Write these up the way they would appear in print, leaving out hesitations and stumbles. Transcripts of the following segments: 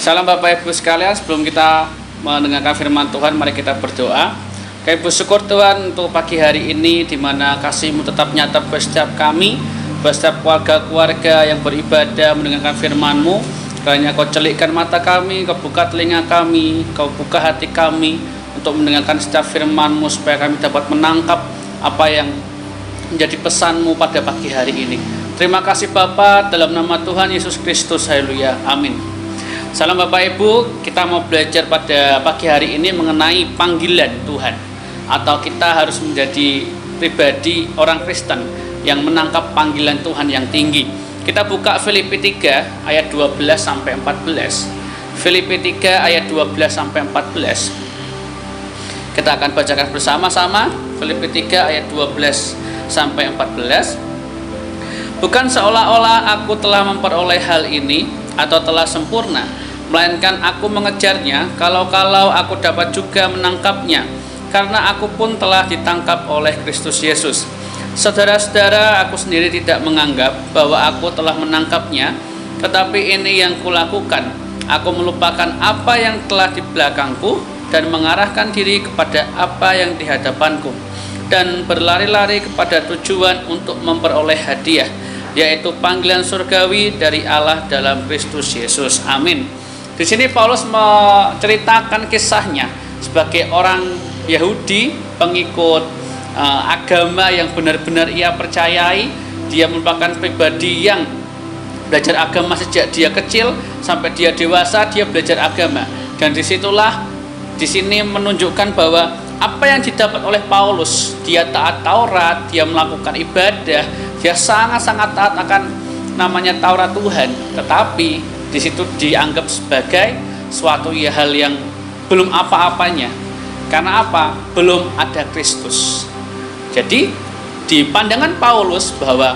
Salam Bapak Ibu sekalian, sebelum kita mendengarkan firman Tuhan, mari kita berdoa. Kami bersyukur Tuhan untuk pagi hari ini, di mana kasih-Mu tetap nyata bagi setiap kami, bagi setiap keluarga-keluarga yang beribadah mendengarkan firman-Mu. Kiranya Kau celikkan mata kami, Kau buka telinga kami, Kau buka hati kami untuk mendengarkan setiap firman-Mu, supaya kami dapat menangkap apa yang menjadi pesan-Mu pada pagi hari ini. Terima kasih Bapa, dalam nama Tuhan Yesus Kristus, haleluya, amin. Salam Bapak Ibu, kita mau belajar pada pagi hari ini mengenai panggilan Tuhan, atau kita harus menjadi pribadi orang Kristen yang menangkap panggilan Tuhan yang tinggi. Kita buka Filipi 3 ayat 12 sampai 14. Filipi 3 ayat 12 sampai 14. Kita akan bacakan bersama-sama Filipi 3 ayat 12 sampai 14. Bukan seolah-olah aku telah memperoleh hal ini atau telah sempurna, melainkan aku mengejarnya, kalau-kalau aku dapat juga menangkapnya, karena aku pun telah ditangkap oleh Kristus Yesus. Saudara-saudara, aku sendiri tidak menganggap bahwa aku telah menangkapnya, tetapi ini yang kulakukan, aku melupakan apa yang telah di belakangku dan mengarahkan diri kepada apa yang di hadapanku, dan berlari-lari kepada tujuan untuk memperoleh hadiah, yaitu panggilan surgawi dari Allah dalam Kristus Yesus. Amin. Di sini Paulus menceritakan kisahnya sebagai orang Yahudi, pengikut agama yang benar-benar ia percayai. Dia merupakan pribadi yang belajar agama sejak dia kecil sampai dia dewasa, dia belajar agama. Dan disitulah di sini menunjukkan bahwa apa yang didapat oleh Paulus, dia taat Taurat, dia melakukan ibadah, dia sangat-sangat taat akan namanya Taurat Tuhan, tetapi di situ dianggap sebagai suatu hal yang belum apa-apanya. Karena apa? Belum ada Kristus. Jadi di pandangan Paulus bahwa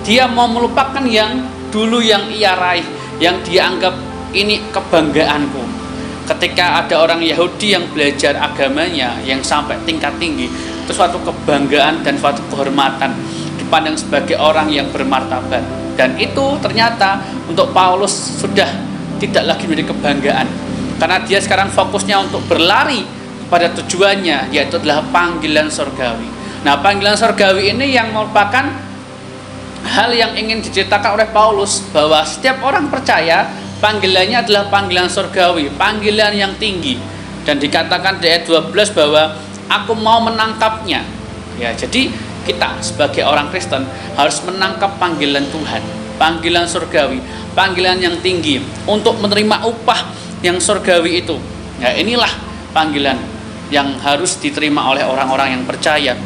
dia mau melupakan yang dulu yang ia raih, yang dia anggap ini kebanggaanku. Ketika ada orang Yahudi yang belajar agamanya yang sampai tingkat tinggi, itu suatu kebanggaan dan suatu kehormatan, dipandang sebagai orang yang bermartabat. Dan itu ternyata untuk Paulus sudah tidak lagi menjadi kebanggaan, karena dia sekarang fokusnya untuk berlari pada tujuannya, yaitu adalah panggilan surgawi. Nah, panggilan surgawi ini yang merupakan hal yang ingin diceritakan oleh Paulus, bahwa setiap orang percaya panggilannya adalah panggilan surgawi, panggilan yang tinggi. Dan dikatakan di ayat 12 bahwa aku mau menangkapnya. Ya, jadi kita sebagai orang Kristen harus menangkap panggilan Tuhan, panggilan surgawi, panggilan yang tinggi untuk menerima upah yang surgawi itu. Ya, inilah panggilan yang harus diterima oleh orang-orang yang percaya.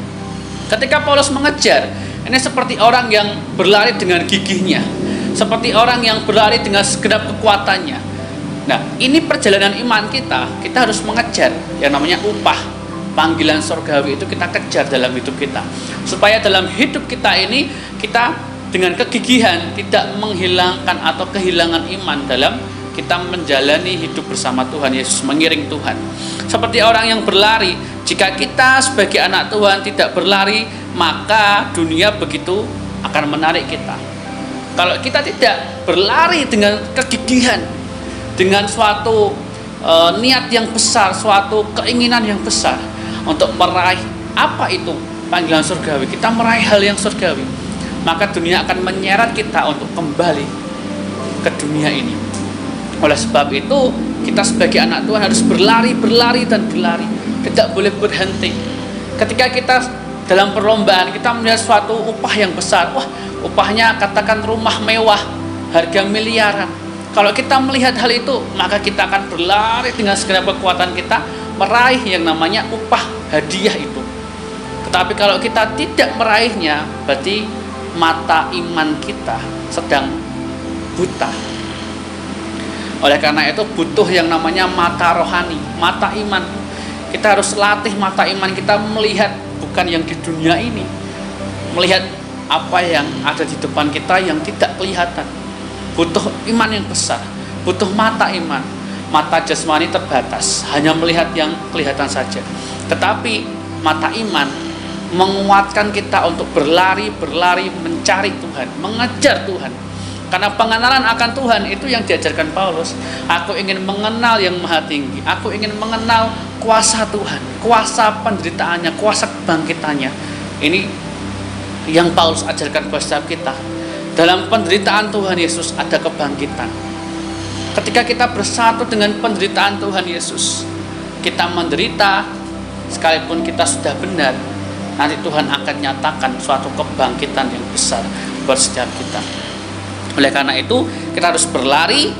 Ketika Paulus mengejar, ini seperti orang yang berlari dengan gigihnya, seperti orang yang berlari dengan segenap kekuatannya. Nah, ini perjalanan iman kita harus mengejar yang namanya upah. Panggilan surgawi itu kita kejar dalam hidup kita, supaya dalam hidup kita ini kita dengan kegigihan tidak menghilangkan atau kehilangan iman dalam kita menjalani hidup bersama Tuhan Yesus, mengiring Tuhan. Seperti orang yang berlari, jika kita sebagai anak Tuhan tidak berlari, maka dunia begitu akan menarik kita. Kalau kita tidak berlari dengan kegigihan, dengan suatu niat yang besar, suatu keinginan yang besar untuk meraih apa itu panggilan surgawi, kita meraih hal yang surgawi, maka dunia akan menyeret kita untuk kembali ke dunia ini. Oleh sebab itu, kita sebagai anak Tuhan harus berlari, tidak boleh berhenti. Ketika kita dalam perlombaan, kita melihat suatu upah yang besar, wah, upahnya katakan rumah mewah, harga miliaran. Kalau kita melihat hal itu, maka kita akan berlari dengan segala kekuatan kita meraih yang namanya upah hadiah itu. Tetapi kalau kita tidak meraihnya, berarti mata iman kita sedang buta. Oleh karena itu butuh yang namanya mata rohani, mata iman. Kita harus latih mata iman kita melihat bukan yang di dunia ini, melihat apa yang ada di depan kita yang tidak kelihatan. Butuh iman yang besar, butuh mata iman. Mata jasmani terbatas, hanya melihat yang kelihatan saja. Tetapi mata iman menguatkan kita untuk berlari mencari Tuhan, mengejar Tuhan. Karena pengenalan akan Tuhan itu yang diajarkan Paulus. Aku ingin mengenal yang maha tinggi. Aku ingin mengenal kuasa Tuhan, kuasa penderitaannya, kuasa kebangkitannya. Ini yang Paulus ajarkan kepada setiap kita. Dalam penderitaan Tuhan Yesus ada kebangkitan. Ketika kita bersatu dengan penderitaan Tuhan Yesus, kita menderita, sekalipun kita sudah benar, nanti Tuhan akan nyatakan suatu kebangkitan yang besar buat setiap kita. Oleh karena itu, kita harus berlari,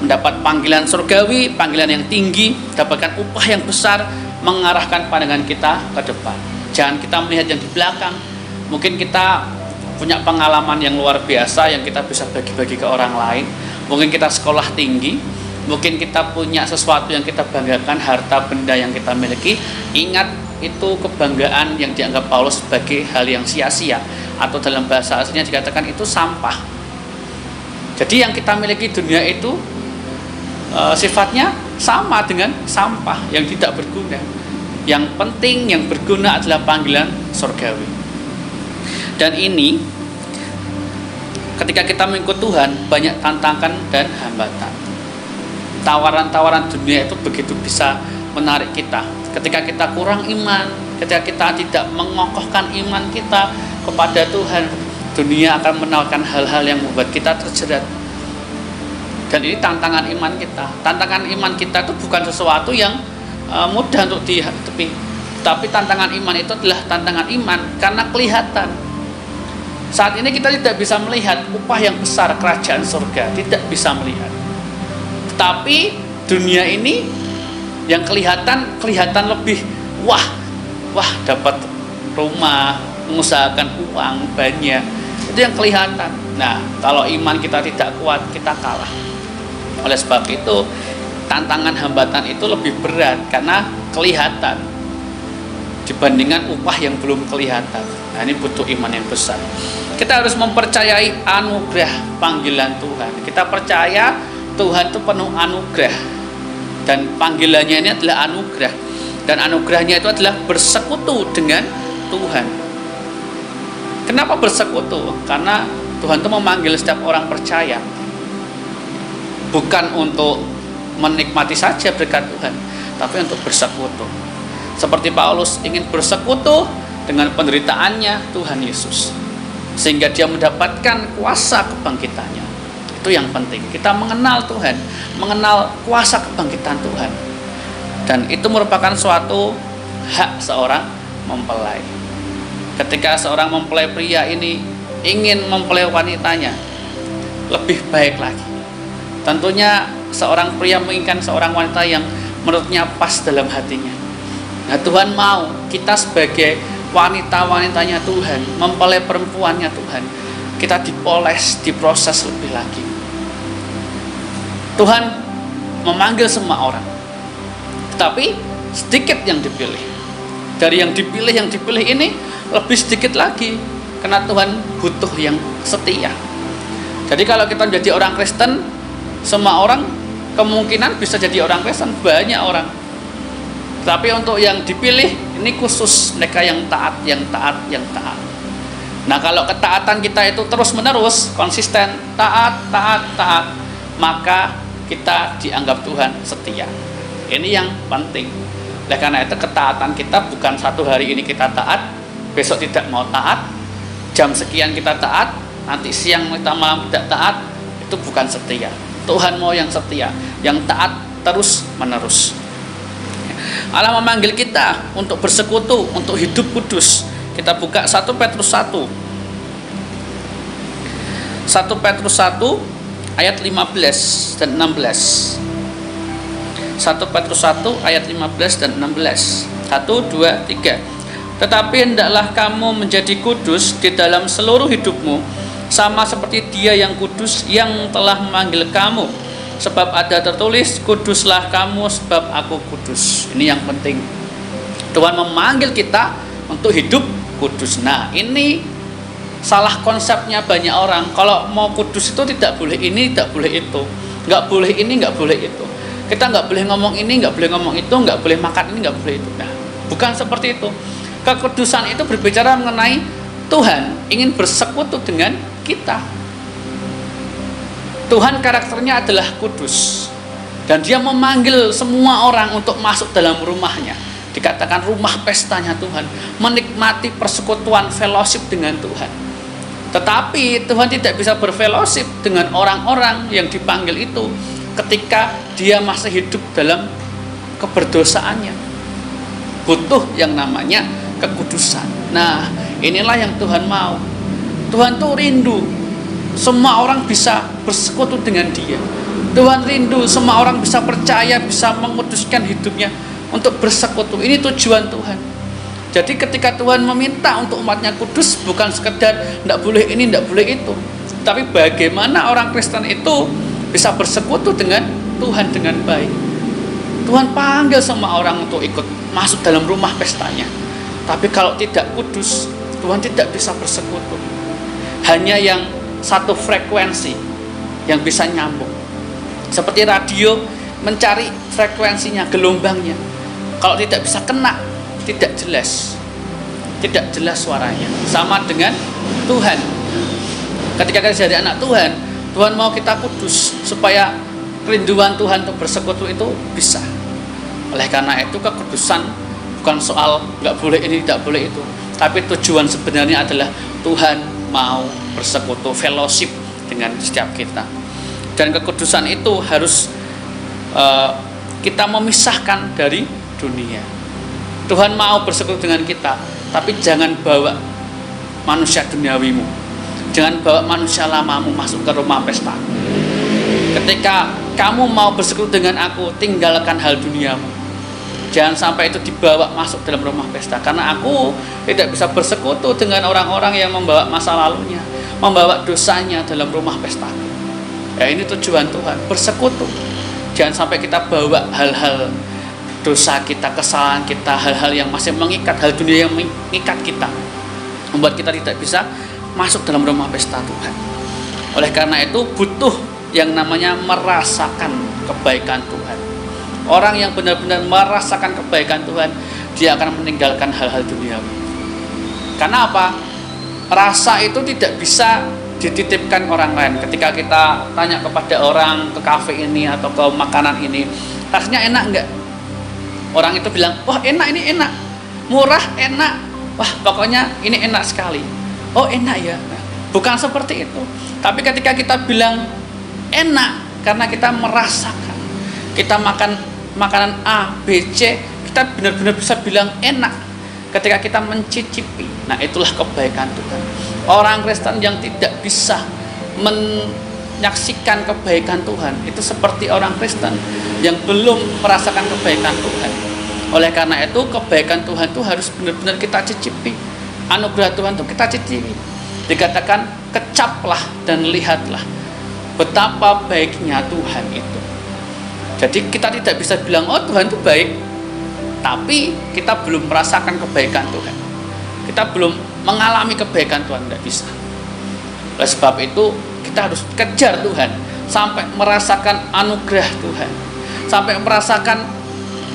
mendapat panggilan surgawi, panggilan yang tinggi, dapatkan upah yang besar, mengarahkan pandangan kita ke depan. Jangan kita melihat yang di belakang. Mungkin kita punya pengalaman yang luar biasa yang kita bisa bagi-bagi ke orang lain. Mungkin kita sekolah tinggi, mungkin kita punya sesuatu yang kita banggakan, harta benda yang kita miliki. Ingat, itu kebanggaan yang dianggap Paulus sebagai hal yang sia-sia, atau dalam bahasa aslinya dikatakan itu sampah. Jadi yang kita miliki dunia itu sifatnya sama dengan sampah yang tidak berguna. Yang penting, yang berguna adalah panggilan surgawi. Dan ini ketika kita mengikut Tuhan, banyak tantangan dan hambatan. Tawaran-tawaran dunia itu begitu bisa menarik kita. Ketika kita kurang iman, ketika kita tidak mengokohkan iman kita kepada Tuhan, dunia akan menawarkan hal-hal yang membuat kita terjerat. Dan ini tantangan iman kita. Tantangan iman kita itu bukan sesuatu yang mudah untuk dihadapi. Tapi tantangan iman itu adalah tantangan iman karena kelihatan. Saat ini kita tidak bisa melihat upah yang besar kerajaan surga, tidak bisa melihat. Tetapi dunia ini yang kelihatan lebih wah dapat rumah, mengusahakan uang banyak. Itu yang kelihatan. Nah, kalau iman kita tidak kuat, kita kalah. Oleh sebab itu, tantangan hambatan itu lebih berat karena kelihatan dibandingkan upah yang belum kelihatan. Nah, ini butuh iman yang besar. Kita harus mempercayai anugerah panggilan Tuhan. Kita percaya Tuhan itu penuh anugerah, dan panggilannya ini adalah anugerah, dan anugerahnya itu adalah bersekutu dengan Tuhan. Kenapa bersekutu? Karena Tuhan itu memanggil setiap orang percaya, bukan untuk menikmati saja berkat Tuhan, tapi untuk bersekutu. Seperti Paulus ingin bersekutu dengan penderitaannya Tuhan Yesus, sehingga dia mendapatkan kuasa kebangkitannya. Itu yang penting. Kita mengenal Tuhan, mengenal kuasa kebangkitan Tuhan, dan itu merupakan suatu hak seorang mempelai. Ketika seorang mempelai pria ini ingin mempelai wanitanya lebih baik lagi, tentunya seorang pria menginginkan seorang wanita yang menurutnya pas dalam hatinya. Nah, Tuhan mau kita sebagai wanita-wanitanya Tuhan, mempelai perempuannya Tuhan, kita dipoles, diproses lebih lagi. Tuhan memanggil semua orang, tetapi sedikit yang dipilih. Dari yang dipilih ini lebih sedikit lagi, karena Tuhan butuh yang setia. Jadi kalau kita menjadi orang Kristen, semua orang kemungkinan bisa jadi orang Kristen, banyak orang. Tapi untuk yang dipilih, ini khusus mereka yang taat. Nah, kalau ketaatan kita itu terus-menerus, konsisten, taat, maka kita dianggap Tuhan setia. Ini yang penting. Oleh karena itu, ketaatan kita bukan satu hari ini kita taat, besok tidak mau taat, jam sekian kita taat, nanti siang kita malam tidak taat. Itu bukan setia. Tuhan mau yang setia, yang taat terus-menerus. Allah memanggil kita untuk bersekutu, untuk hidup kudus. Kita buka 1 Petrus 1. 1 Petrus 1 ayat 15 dan 16. 1 Petrus 1 ayat 15 dan 16. 1, 2, 3. Tetapi hendaklah kamu menjadi kudus di dalam seluruh hidupmu, sama seperti Dia yang kudus yang telah memanggil kamu Sebab ada tertulis, kuduslah kamu sebab aku kudus. Ini yang penting. Tuhan memanggil kita untuk hidup kudus. Nah, ini salah konsepnya banyak orang. Kalau mau kudus itu tidak boleh ini, tidak boleh itu, nggak boleh ini, nggak boleh itu. Kita nggak boleh ngomong ini, nggak boleh ngomong itu, nggak boleh makan ini, nggak boleh itu. Nah, bukan seperti itu. Kekudusan itu berbicara mengenai Tuhan ingin bersekutu dengan kita. Tuhan karakternya adalah kudus, dan dia memanggil semua orang untuk masuk dalam rumahnya. Dikatakan rumah pestanya Tuhan, menikmati persekutuan fellowship dengan Tuhan. Tetapi Tuhan tidak bisa berfellowship dengan orang-orang yang dipanggil itu ketika dia masih hidup dalam keberdosaannya. Butuh yang namanya kekudusan. Nah, inilah yang Tuhan mau. Tuhan tuh rindu semua orang bisa bersekutu dengan dia. Tuhan rindu semua orang bisa percaya, bisa menguduskan hidupnya untuk bersekutu. Ini tujuan Tuhan. Jadi ketika Tuhan meminta untuk umatnya kudus, bukan sekedar tidak boleh ini, tidak boleh itu, tapi bagaimana orang Kristen itu bisa bersekutu dengan Tuhan dengan baik. Tuhan panggil semua orang untuk ikut masuk dalam rumah pestanya. Tapi kalau tidak kudus, Tuhan tidak bisa bersekutu. Hanya yang satu frekuensi yang bisa nyambung. Seperti radio mencari frekuensinya, gelombangnya. Kalau tidak bisa kena, tidak jelas. Tidak jelas suaranya. Sama dengan Tuhan. Ketika kita jadi anak Tuhan, Tuhan mau kita kudus supaya kerinduan Tuhan untuk bersekutu itu bisa. Oleh karena itu kekudusan bukan soal nggak boleh ini, tidak boleh itu, tapi tujuan sebenarnya adalah Tuhan mau bersekutu, fellowship dengan setiap kita. Dan kekudusan itu harus kita memisahkan dari dunia. Tuhan mau bersekutu dengan kita, tapi jangan bawa manusia duniawimu, jangan bawa manusia lamamu masuk ke rumah pesta. Ketika kamu mau bersekutu dengan aku, tinggalkan hal duniamu. Jangan sampai itu dibawa masuk dalam rumah pesta. Karena aku tidak bisa bersekutu dengan orang-orang yang membawa masa lalunya, membawa dosanya dalam rumah pesta. Ya, ini tujuan Tuhan, bersekutu. Jangan sampai kita bawa hal-hal dosa kita, kesalahan kita, hal-hal yang masih mengikat, hal dunia yang mengikat kita, membuat kita tidak bisa masuk dalam rumah pesta Tuhan. Oleh karena itu butuh yang namanya merasakan kebaikan Tuhan. Orang yang benar-benar merasakan kebaikan Tuhan, dia akan meninggalkan hal-hal duniawi. Karena apa? Rasa itu tidak bisa dititipkan orang lain. Ketika kita tanya kepada orang ke kafe ini atau ke makanan ini, rasanya enak enggak? Orang itu bilang, wah enak, ini enak, murah, enak, wah pokoknya ini enak sekali. Oh enak ya. Bukan seperti itu. Tapi ketika kita bilang enak karena kita merasakan, kita makan makanan A, B, C, kita benar-benar bisa bilang enak ketika kita mencicipi. Nah, itulah kebaikan Tuhan. Orang Kristen yang tidak bisa menyaksikan kebaikan Tuhan, itu seperti orang Kristen yang belum merasakan kebaikan Tuhan. Oleh karena itu, kebaikan Tuhan itu harus benar-benar kita cicipi. Anugerah Tuhan itu kita cicipi. Dikatakan, kecaplah dan lihatlah betapa baiknya Tuhan itu. Jadi kita tidak bisa bilang, oh Tuhan itu baik, tapi kita belum merasakan kebaikan Tuhan. Kita belum mengalami kebaikan Tuhan, tidak bisa. Oleh sebab itu kita harus kejar Tuhan sampai merasakan anugerah Tuhan, sampai merasakan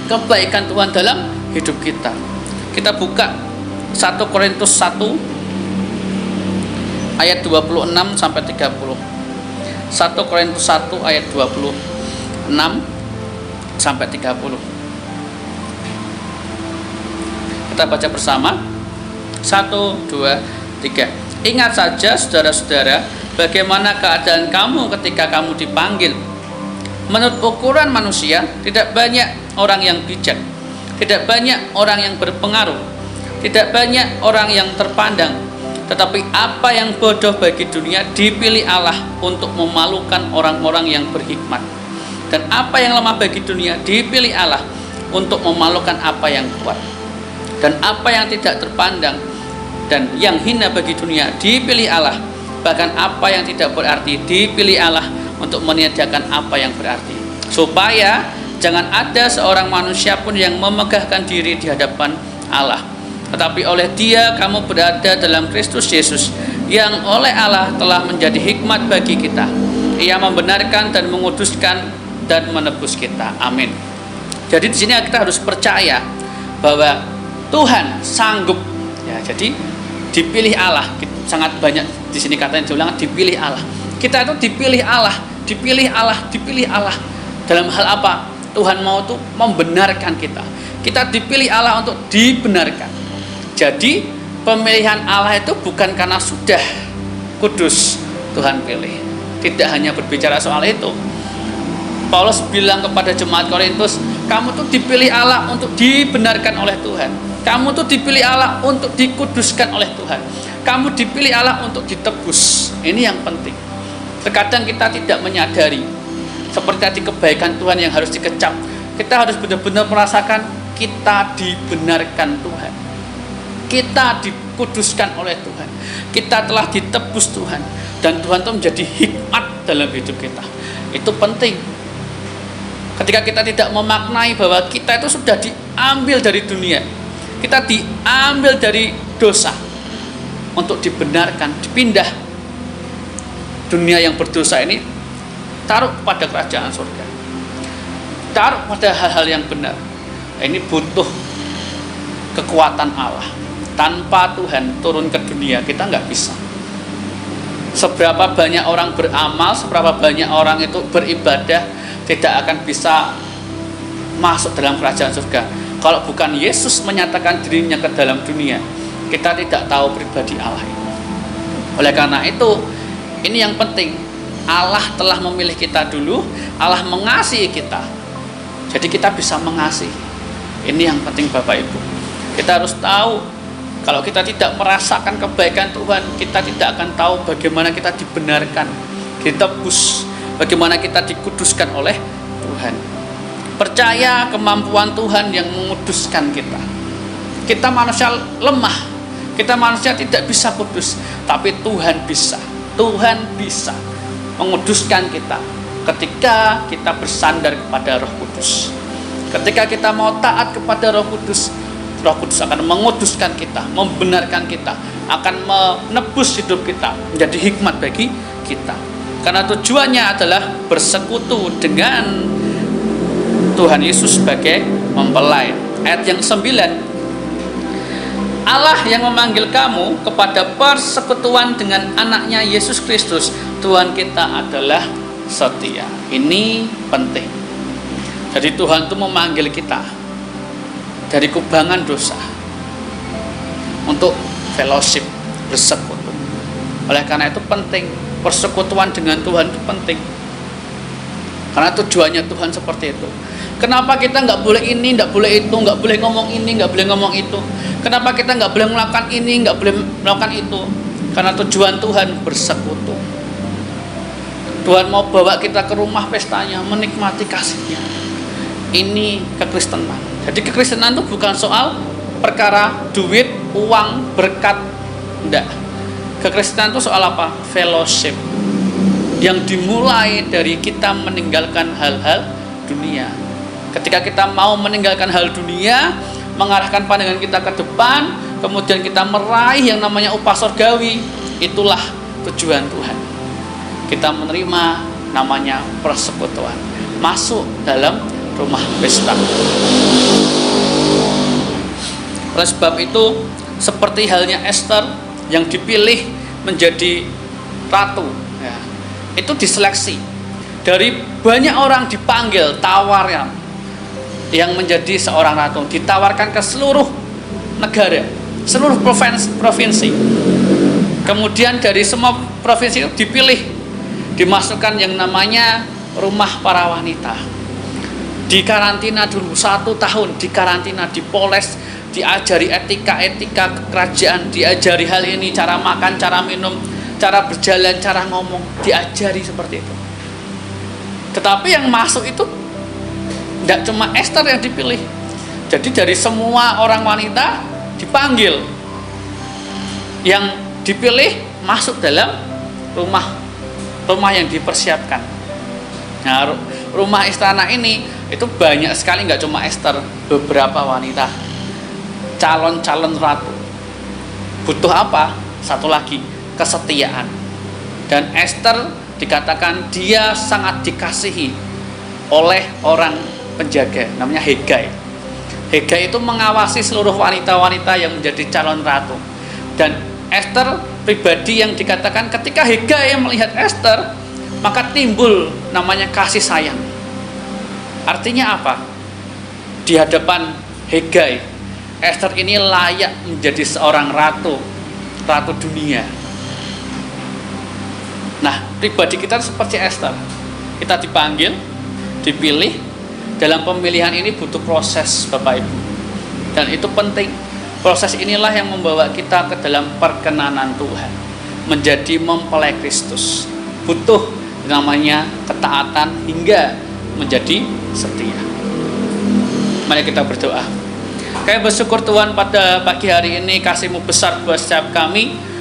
kebaikan Tuhan dalam hidup kita. Kita buka 1 Korintus 1 ayat 26 sampai 30. 1 Korintus 1 ayat 26 sampai 30. Kita baca bersama. 1, 2, 3. Ingat saja saudara-saudara, bagaimana keadaan kamu ketika kamu dipanggil. Menurut ukuran manusia, tidak banyak orang yang bijak, tidak banyak orang yang berpengaruh, tidak banyak orang yang terpandang. Tetapi apa yang bodoh bagi dunia dipilih Allah untuk memalukan orang-orang yang berhikmat. Dan apa yang lemah bagi dunia dipilih Allah untuk memalukan apa yang kuat. Dan apa yang tidak terpandang dan yang hina bagi dunia dipilih Allah. Bahkan apa yang tidak berarti dipilih Allah untuk meniadakan apa yang berarti, supaya jangan ada seorang manusia pun yang memegahkan diri di hadapan Allah, tetapi oleh Dia kamu berada dalam Kristus Yesus, yang oleh Allah telah menjadi hikmat bagi kita. Ia membenarkan dan menguduskan dan menebus kita. Amin. Jadi di sini kita harus percaya bahwa Tuhan sanggup. Ya, jadi dipilih Allah. Sangat banyak di sini katanya diulang, dipilih Allah. Kita itu dipilih Allah, dipilih Allah, dipilih Allah. Dalam hal apa? Tuhan mau tuh membenarkan kita. Kita dipilih Allah untuk dibenarkan. Jadi pemilihan Allah itu bukan karena sudah kudus Tuhan pilih. Tidak hanya berbicara soal itu. Paulus bilang kepada jemaat Korintus, kamu tuh dipilih Allah untuk dibenarkan oleh Tuhan. Kamu tuh dipilih Allah untuk dikuduskan oleh Tuhan. Kamu dipilih Allah untuk ditebus. Ini yang penting. Terkadang kita tidak menyadari, seperti tadi kebaikan Tuhan yang harus dikecap. Kita harus benar-benar merasakan kita dibenarkan Tuhan. Kita dikuduskan oleh Tuhan. Kita telah ditebus Tuhan. Dan Tuhan itu menjadi hikmat dalam hidup kita. Itu penting. Ketika kita tidak memaknai bahwa kita itu sudah diambil dari dunia, kita diambil dari dosa untuk dibenarkan, dipindah dunia yang berdosa ini, taruh pada kerajaan surga, taruh pada hal-hal yang benar. Ini butuh kekuatan Allah. Tanpa Tuhan turun ke dunia, kita nggak bisa. Seberapa banyak orang beramal, seberapa banyak orang itu beribadah, tidak akan bisa masuk dalam kerajaan surga kalau bukan Yesus menyatakan dirinya ke dalam dunia. Kita tidak tahu pribadi Allah itu. Oleh karena itu, ini yang penting. Allah telah memilih kita dulu, Allah mengasihi kita, jadi kita bisa mengasihi. Ini yang penting Bapak Ibu. Kita harus tahu, kalau kita tidak merasakan kebaikan Tuhan, kita tidak akan tahu bagaimana kita dibenarkan, ditebus, bagaimana kita dikuduskan oleh Tuhan. Percaya kemampuan Tuhan yang menguduskan kita. Kita manusia lemah, kita manusia tidak bisa kudus, tapi Tuhan bisa. Tuhan bisa menguduskan kita ketika kita bersandar kepada Roh Kudus. Ketika kita mau taat kepada Roh Kudus, Roh Kudus akan menguduskan kita, membenarkan kita, akan menebus hidup kita, menjadi hikmat bagi kita. Karena tujuannya adalah bersekutu dengan Tuhan Yesus sebagai mempelai. Ayat yang 9, Allah yang memanggil kamu kepada persekutuan dengan anaknya Yesus Kristus, Tuhan kita adalah setia. Ini penting. Jadi Tuhan itu memanggil kita dari kubangan dosa untuk fellowship, bersekutu. Oleh karena itu penting, persekutuan dengan Tuhan itu penting. Karena tujuannya Tuhan seperti itu. Kenapa kita nggak boleh ini, nggak boleh itu, nggak boleh ngomong ini, nggak boleh ngomong itu? Kenapa kita nggak boleh melakukan ini, nggak boleh melakukan itu? Karena tujuan Tuhan bersekutu. Tuhan mau bawa kita ke rumah pestanya, menikmati kasih-Nya. Ini kekristenan. Jadi kekristenan itu bukan soal perkara duit, uang, berkat, enggak. Kekristenan itu soal apa? Fellowship. Yang dimulai dari kita meninggalkan hal-hal dunia. Ketika kita mau meninggalkan hal dunia, mengarahkan pandangan kita ke depan, kemudian kita meraih yang namanya upah surgawi, itulah tujuan Tuhan. Kita menerima namanya persekutuan, masuk dalam rumah pesta. Oleh sebab itu, seperti halnya Esther yang dipilih menjadi ratu, ya, itu diseleksi dari banyak orang, dipanggil, tawaran yang menjadi seorang ratu, ditawarkan ke seluruh negara, seluruh provinsi. Kemudian dari semua provinsi itu dipilih, dimasukkan yang namanya rumah para wanita, dikarantina dulu 1 tahun, dikarantina, dipoles, diajari etika kerajaan, diajari hal ini, cara makan, cara minum, cara berjalan, cara ngomong, diajari seperti itu. Tetapi yang masuk itu tidak cuma Esther yang dipilih. Jadi dari semua orang wanita dipanggil, yang dipilih masuk dalam rumah yang dipersiapkan. Nah, rumah istana ini itu banyak sekali, nggak cuma Ester, beberapa wanita calon-calon ratu. Butuh apa? Satu lagi, kesetiaan. Dan Ester dikatakan dia sangat dikasihi oleh orang penjaga, namanya Hegai. Hegai itu mengawasi seluruh wanita-wanita yang menjadi calon ratu. Dan Ester pribadi yang dikatakan ketika Hegai melihat Ester, maka timbul namanya kasih sayang. Artinya apa? Di hadapan Hegai, Ester ini layak menjadi seorang ratu dunia. Nah, pribadi kita seperti Ester. Kita dipanggil, dipilih. Dalam pemilihan ini butuh proses, Bapak Ibu. Dan itu penting. Proses inilah yang membawa kita ke dalam perkenanan Tuhan, menjadi mempelai Kristus. Butuh namanya ketaatan hingga menjadi setia. Mari kita berdoa. Kami bersyukur Tuhan pada pagi hari ini kasih-Mu besar buat setiap kami.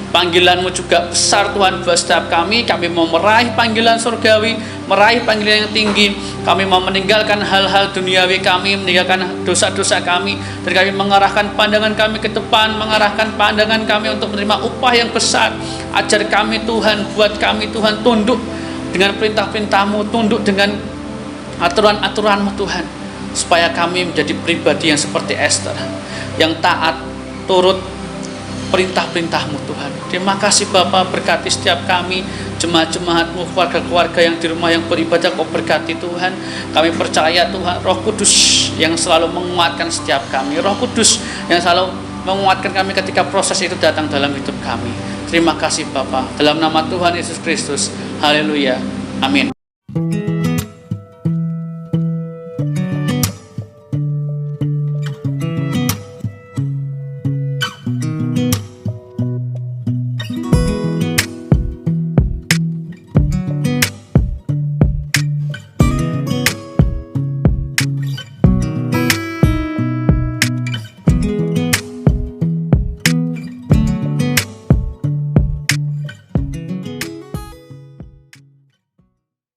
Panggilan-Mu juga besar Tuhan buat setiap kami. Kami mau meraih panggilan surgawi, meraih panggilan yang tinggi. Kami mau meninggalkan hal-hal duniawi kami, meninggalkan dosa-dosa kami, dan kami mengarahkan pandangan kami ke depan, mengarahkan pandangan kami untuk menerima upah yang besar. Ajar kami Tuhan, buat kami Tuhan tunduk dengan perintah-perintah-Mu, tunduk dengan aturan-aturan-Mu Tuhan, supaya kami menjadi pribadi yang seperti Ester, yang taat, turut perintah-perintah-Mu Tuhan. Terima kasih Bapa, berkati setiap kami, jemaat-jemaat-Mu, keluarga-keluarga yang di rumah yang beribadah, Kau berkati Tuhan. Kami percaya Tuhan, Roh Kudus yang selalu menguatkan setiap kami, Roh Kudus yang selalu menguatkan kami ketika proses itu datang dalam hidup kami. Terima kasih Bapa, dalam nama Tuhan Yesus Kristus. Haleluya, amin.